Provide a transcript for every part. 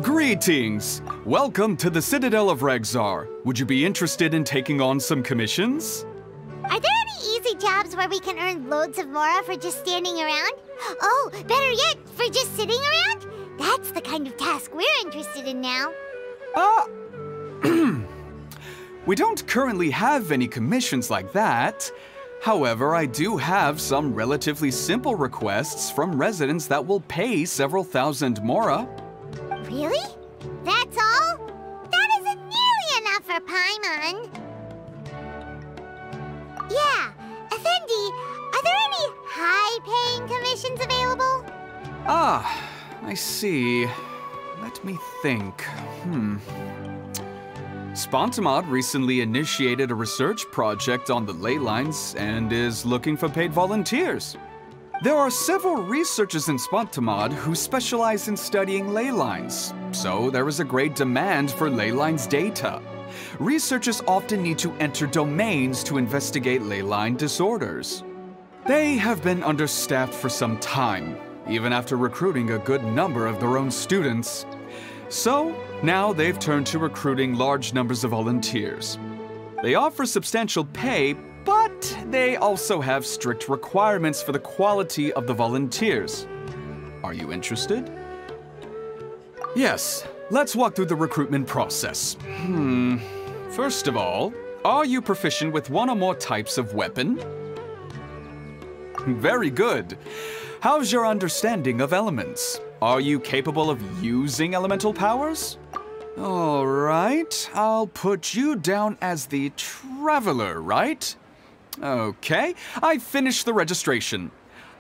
Greetings! Welcome to the Citadel of Regzar. Would you be interested in taking on some commissions? Are there any easy jobs where we can earn loads of mora for just standing around? Oh, better yet, for just sitting around? That's the kind of task we're interested in now. We don't currently have any commissions like that. However, I do have some relatively simple requests from residents that will pay several thousand mora. Really? That's all? That isn't nearly enough for Paimon. Yeah, Effendi, are there any high-paying commissions available? Ah, I see. Let me think. Spontamod recently initiated a research project on the ley lines and is looking for paid volunteers. There are several researchers in Spontamod who specialize in studying ley lines, so there is a great demand for ley lines data. Researchers often need to enter domains to investigate ley line disorders. They have been understaffed for some time, even after recruiting a good number of their own students. So, now they've turned to recruiting large numbers of volunteers. They offer substantial pay, but they also have strict requirements for the quality of the volunteers. Are you interested? Yes, let's walk through the recruitment process. First of all, are you proficient with one or more types of weapon? Very good. How's your understanding of elements? Are you capable of using elemental powers? All right, I'll put you down as the Traveler, right? Okay, I've finished the registration.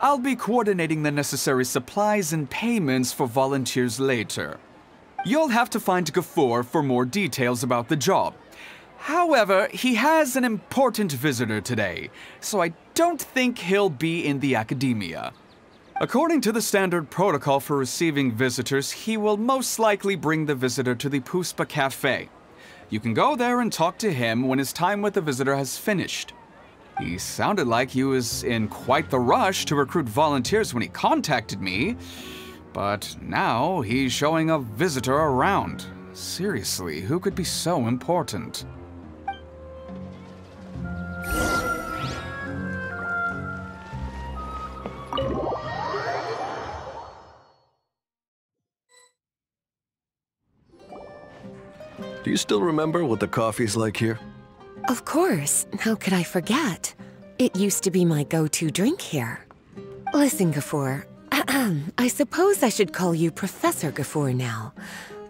I'll be coordinating the necessary supplies and payments for volunteers later. You'll have to find Gafoor for more details about the job. However, he has an important visitor today, so I don't think he'll be in the academia. According to the standard protocol for receiving visitors, he will most likely bring the visitor to the Puspa Cafe. You can go there and talk to him when his time with the visitor has finished. He sounded like he was in quite the rush to recruit volunteers when he contacted me, but now he's showing a visitor around. Seriously, who could be so important? Do you still remember what the coffee's like here? Of course. How could I forget? It used to be my go-to drink here. Listen, Gafoor. I suppose I should call you Professor Gafoor now.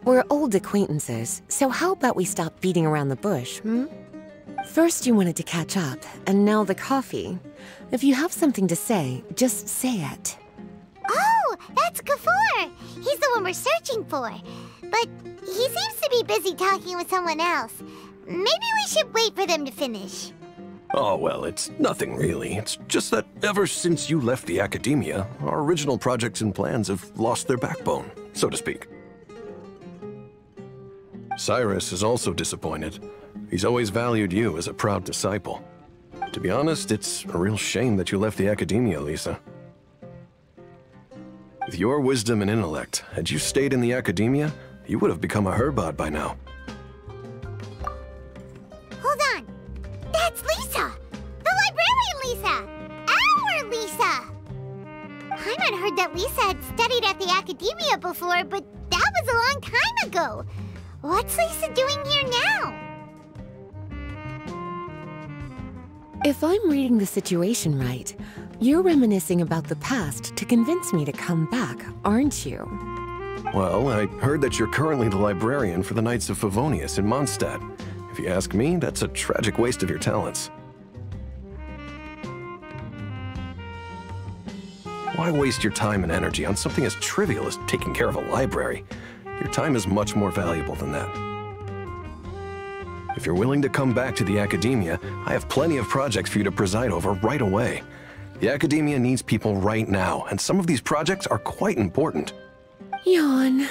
We're old acquaintances, so how about we stop beating around the bush, First you wanted to catch up, and now the coffee. If you have something to say, just say it. Oh, that's Gafoor! He's the one we're searching for. But he seems to be busy talking with someone else. Maybe we should wait for them to finish. Oh, well, it's nothing really. It's just that ever since you left the academia, our original projects and plans have lost their backbone, so to speak. Cyrus is also disappointed. He's always valued you as a proud disciple. To be honest, it's a real shame that you left the academia, Lisa. With your wisdom and intellect, had you stayed in the academia, you would have become a Herbad by now. Hold on. That's Lisa! The librarian Lisa! Our Lisa! Paimon heard that Lisa had studied at the academia before, but that was a long time ago. What's Lisa doing here now? If I'm reading the situation right, you're reminiscing about the past to convince me to come back, aren't you? Well, I heard that you're currently the librarian for the Knights of Favonius in Mondstadt. If you ask me, that's a tragic waste of your talents. Why waste your time and energy on something as trivial as taking care of a library? Your time is much more valuable than that. If you're willing to come back to the academia, I have plenty of projects for you to preside over right away. The academia needs people right now, and some of these projects are quite important. Yawn.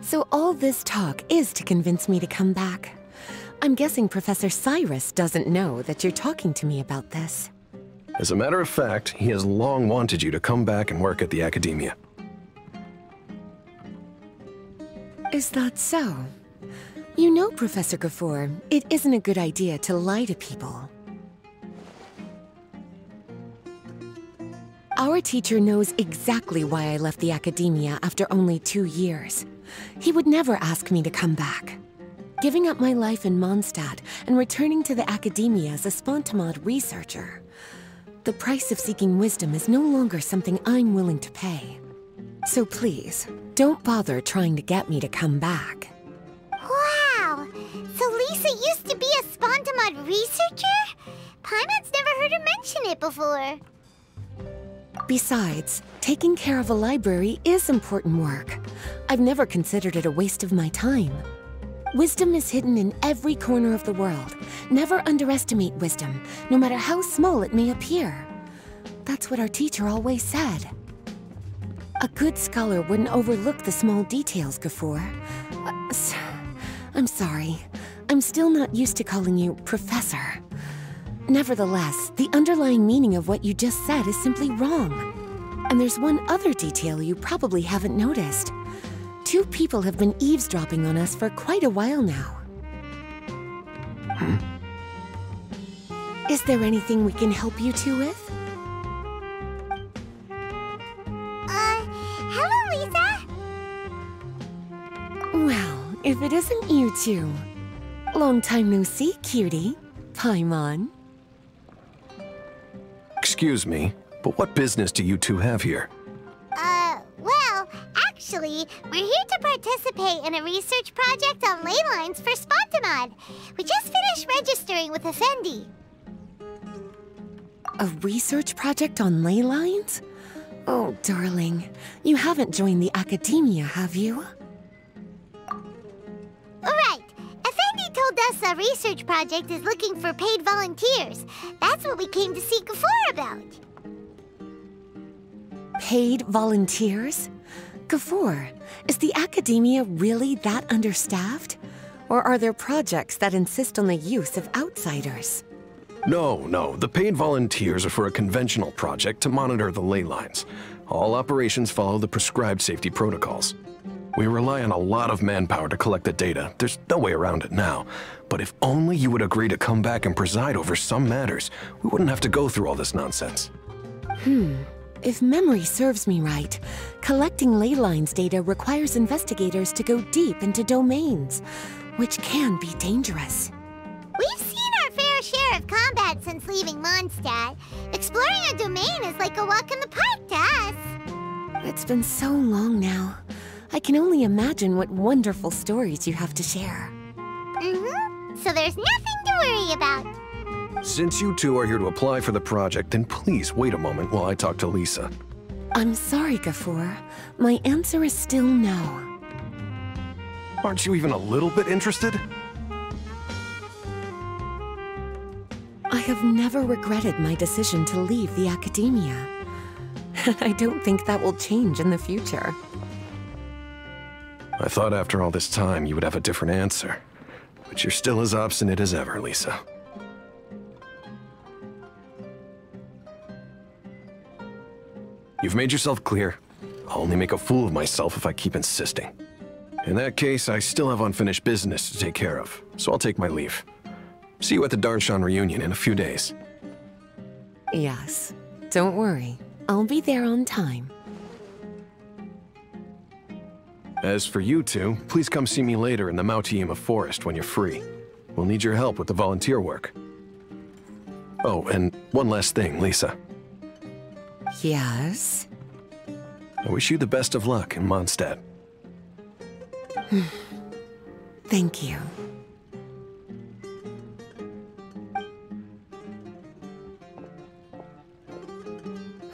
So all this talk is to convince me to come back. I'm guessing Professor Cyrus doesn't know that you're talking to me about this. As a matter of fact, he has long wanted you to come back and work at the Academia. Is that so? You know, Professor Gafoor, it isn't a good idea to lie to people. Our teacher knows exactly why I left the Academia after only 2 years. He would never ask me to come back. Giving up my life in Mondstadt and returning to the Academia as a Spontamod researcher. The price of seeking wisdom is no longer something I'm willing to pay. So please, don't bother trying to get me to come back. Wow! So Lisa used to be a Spontamod researcher? Paimon's never heard her mention it before. Besides, taking care of a library is important work. I've never considered it a waste of my time. Wisdom is hidden in every corner of the world. Never underestimate wisdom, no matter how small it may appear. That's what our teacher always said. A good scholar wouldn't overlook the small details, Gafoor. I'm sorry. I'm still not used to calling you Professor. Nevertheless, the underlying meaning of what you just said is simply wrong. And there's one other detail you probably haven't noticed. 2 people have been eavesdropping on us for quite a while now. Is there anything we can help you two with? Hello, Lisa! Well, if it isn't you two. Long time no see, cutie. Paimon. Excuse me, but what business do you two have here? Well, actually, we're here to participate in a research project on ley lines for Spontamod. We just finished registering with Effendi. A research project on ley lines? Oh, darling, you haven't joined the Academia, have you? Right. Effendi told us a research project is looking for paid volunteers. That's what we came to see Gafoor about. Paid volunteers? Gafoor, is the Academia really that understaffed? Or are there projects that insist on the use of outsiders? No, the paid volunteers are for a conventional project to monitor the ley lines. All operations follow the prescribed safety protocols. We rely on a lot of manpower to collect the data. There's no way around it now. But if only you would agree to come back and preside over some matters, we wouldn't have to go through all this nonsense. If memory serves me right, collecting ley lines data requires investigators to go deep into domains, which can be dangerous. We've seen our fair share of combat since leaving Mondstadt. Exploring a domain is like a walk in the park to us. It's been so long now. I can only imagine what wonderful stories you have to share. So there's nothing to worry about. Since you two are here to apply for the project, then please wait a moment while I talk to Lisa. I'm sorry, Gafoor. My answer is still no. Aren't you even a little bit interested? I have never regretted my decision to leave the Academia. And I don't think that will change in the future. I thought after all this time you would have a different answer. But you're still as obstinate as ever, Lisa. You've made yourself clear. I'll only make a fool of myself if I keep insisting. In that case, I still have unfinished business to take care of, so I'll take my leave. See you at the Darshan reunion in a few days. Yes. Don't worry. I'll be there on time. As for you two, please come see me later in the Mautiima forest when you're free. We'll need your help with the volunteer work. Oh, and one last thing, Lisa. Yes? I wish you the best of luck in Mondstadt. Thank you.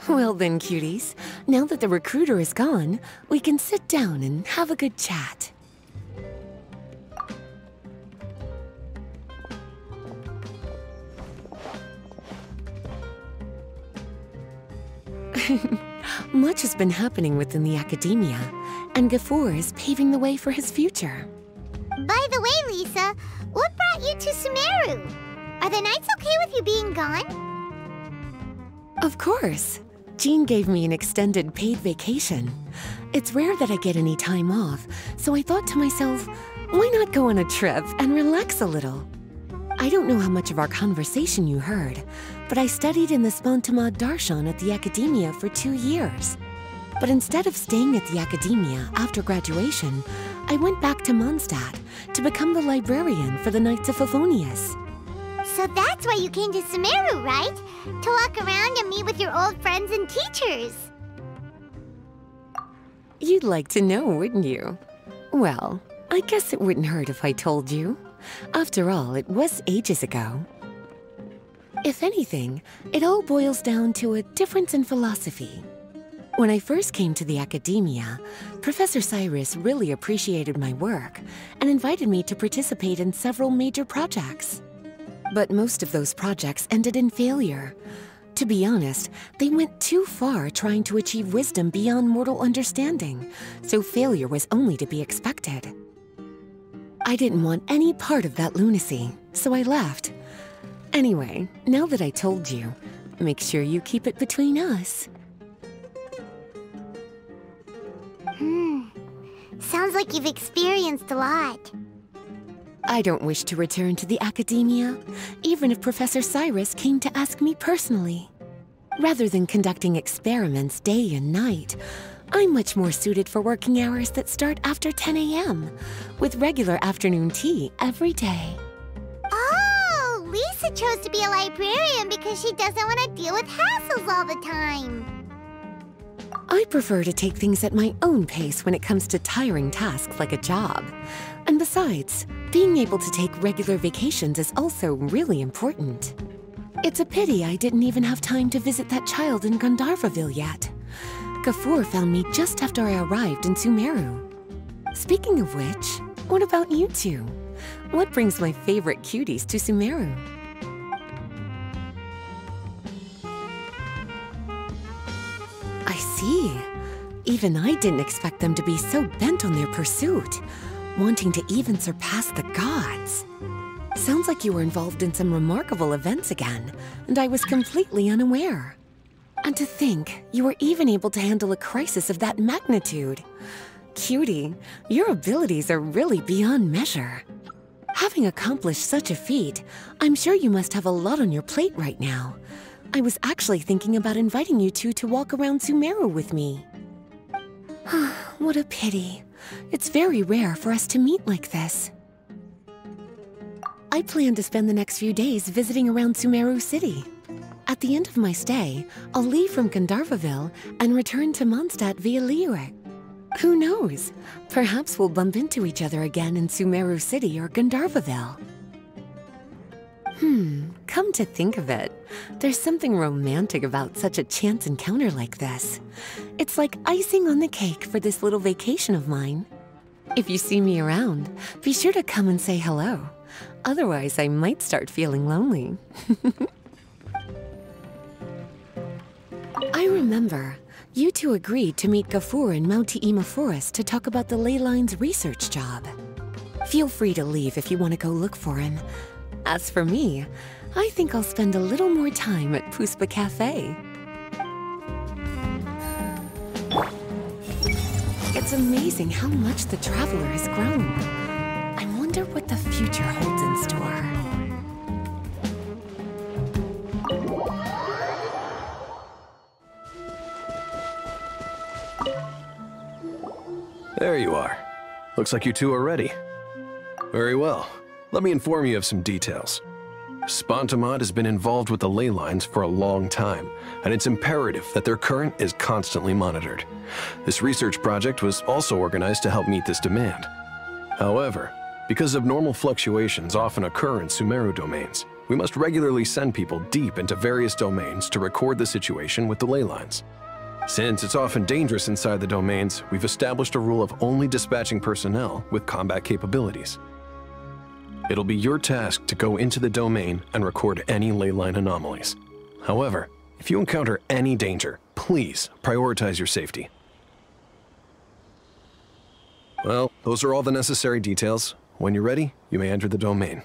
Well then, cuties. Now that the recruiter is gone, we can sit down and have a good chat. Much has been happening within the Academia, and Gafoor is paving the way for his future. By the way, Lisa, what brought you to Sumeru? Are the Knights okay with you being gone? Of course. Jean gave me an extended paid vacation. It's rare that I get any time off, so I thought to myself, why not go on a trip and relax a little? I don't know how much of our conversation you heard, but I studied in the Spantamad Darshan at the Academia for 2 years. But instead of staying at the Academia after graduation, I went back to Mondstadt to become the librarian for the Knights of Favonius. So that's why you came to Sumeru, right? To walk around and meet with your old friends and teachers. You'd like to know, wouldn't you? Well, I guess it wouldn't hurt if I told you. After all, it was ages ago. If anything, it all boils down to a difference in philosophy. When I first came to the Academia, Professor Cyrus really appreciated my work and invited me to participate in several major projects. But most of those projects ended in failure. To be honest, they went too far trying to achieve wisdom beyond mortal understanding, so failure was only to be expected. I didn't want any part of that lunacy, so I left. Anyway, now that I told you, make sure you keep it between us. Sounds like you've experienced a lot. I don't wish to return to the Academia, even if Professor Cyrus came to ask me personally. Rather than conducting experiments day and night, I'm much more suited for working hours that start after 10 a.m., with regular afternoon tea every day. Oh, Lisa chose to be a librarian because she doesn't want to deal with hassles all the time. I prefer to take things at my own pace when it comes to tiring tasks like a job. And besides, being able to take regular vacations is also really important. It's a pity I didn't even have time to visit that child in Gandharvaville yet. Gafur found me just after I arrived in Sumeru. Speaking of which, what about you two? What brings my favorite cuties to Sumeru? I see. Even I didn't expect them to be so bent on their pursuit, wanting to even surpass the gods. Sounds like you were involved in some remarkable events again, and I was completely unaware. And to think, you were even able to handle a crisis of that magnitude. Cutie, your abilities are really beyond measure. Having accomplished such a feat, I'm sure you must have a lot on your plate right now. I was actually thinking about inviting you two to walk around Sumeru with me. What a pity. It's very rare for us to meet like this. I plan to spend the next few days visiting around Sumeru City. At the end of my stay, I'll leave from Gandharvaville and return to Mondstadt via Liyue. Who knows? Perhaps we'll bump into each other again in Sumeru City or Gandharvaville. Come to think of it, there's something romantic about such a chance encounter like this. It's like icing on the cake for this little vacation of mine. If you see me around, be sure to come and say hello. Otherwise, I might start feeling lonely. I remember, you two agreed to meet Gafur in Mount Ima Forest to talk about the ley lines research job. Feel free to leave if you want to go look for him. As for me, I think I'll spend a little more time at Puspa Cafe. It's amazing how much the Traveler has grown. I wonder what the future holds in store. There you are. Looks like you two are ready. Very well. Let me inform you of some details. Spantamad has been involved with the ley lines for a long time, and it's imperative that their current is constantly monitored. This research project was also organized to help meet this demand. However, because abnormal fluctuations often occur in Sumeru domains, we must regularly send people deep into various domains to record the situation with the ley lines. Since it's often dangerous inside the domains, we've established a rule of only dispatching personnel with combat capabilities. It'll be your task to go into the domain and record any ley line anomalies. However, if you encounter any danger, please prioritize your safety. Well, those are all the necessary details. When you're ready, you may enter the domain.